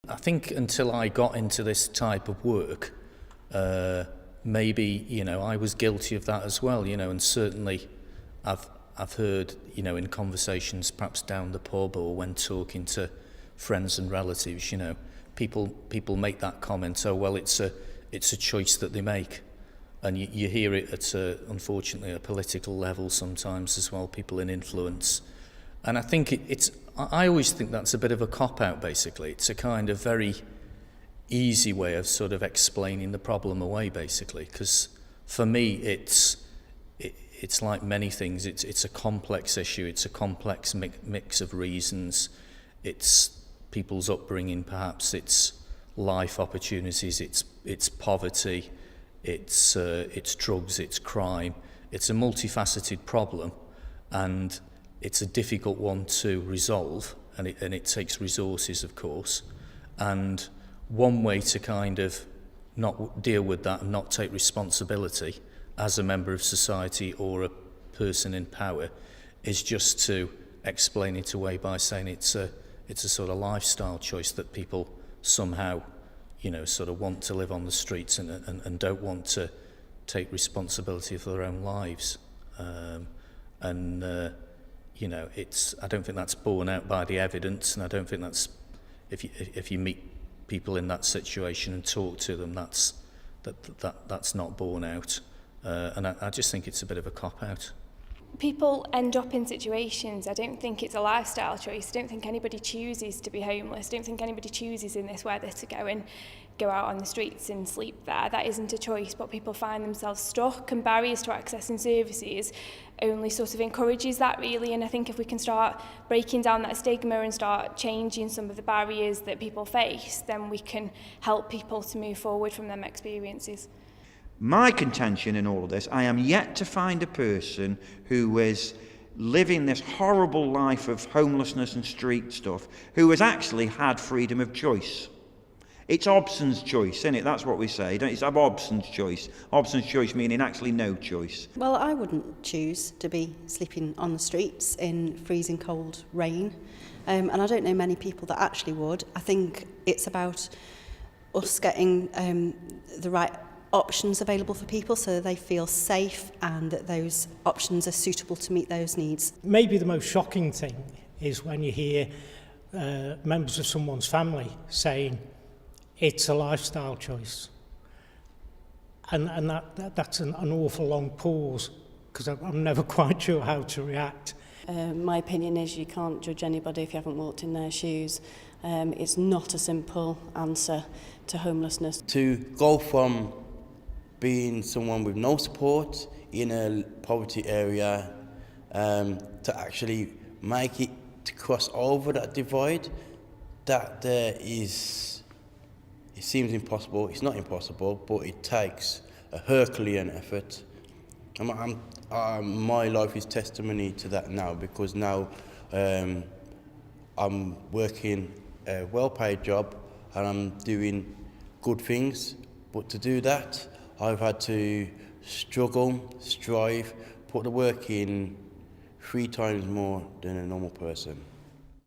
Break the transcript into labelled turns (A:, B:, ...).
A: I think until I got into this type of work, maybe, I was guilty of that as well, and certainly I've heard, in conversations perhaps down the pub or when talking to friends and relatives, people make that comment, oh, well, it's a choice that they make. And you hear it at, unfortunately, a political level sometimes as well, people in influence. And I think I always think that's a bit of a cop-out, basically. It's a kind of very easy way of sort of explaining the problem away, basically. Because for me, it's like many things. It's a complex issue. It's a complex mix of reasons. It's people's upbringing, perhaps. It's life opportunities. It's poverty. It's drugs. It's crime. It's a multifaceted problem, and it's a difficult one to resolve, and it takes resources, of course. And one way to kind of not deal with that and not take responsibility as a member of society or a person in power is just to explain it away by saying it's a sort of lifestyle choice that people somehow, sort of want to live on the streets and don't want to take responsibility for their own lives. I don't think that's borne out by the evidence, and I don't think that's, if you meet people in that situation and talk to them, that's not borne out. And I just think it's a bit of a cop-out.
B: People end up in situations. I don't think it's a lifestyle choice. I don't think anybody chooses to be homeless. I don't think anybody chooses in this weather to go out on the streets and sleep there. That isn't a choice, but people find themselves stuck, and barriers to accessing services only sort of encourages that, really. And I think if we can start breaking down that stigma and start changing some of the barriers that people face, then we can help people to move forward from them experiences.
C: My contention in all of this, I am yet to find a person who is living this horrible life of homelessness and street stuff who has actually had freedom of choice. It's Hobson's choice, isn't it? That's what we say. It's Hobson's choice. Hobson's choice meaning actually no choice.
D: Well, I wouldn't choose to be sleeping on the streets in freezing cold rain. And I don't know many people that actually would. I think it's about us getting the right options available for people so that they feel safe and that those options are suitable to meet those needs.
E: Maybe the most shocking thing is when you hear members of someone's family saying it's a lifestyle choice. And that's an awful long pause, because I'm never quite sure how to react.
F: My opinion is you can't judge anybody if you haven't walked in their shoes. It's not a simple answer to homelessness.
G: To go from being someone with no support in a poverty area to actually make it to cross over that divide, it seems impossible. It's not impossible, but it takes a Herculean effort. My life is testimony to that now, because now I'm working a well-paid job and I'm doing good things, but to do that I've had to struggle, strive, put the work in 3 times more than a normal person.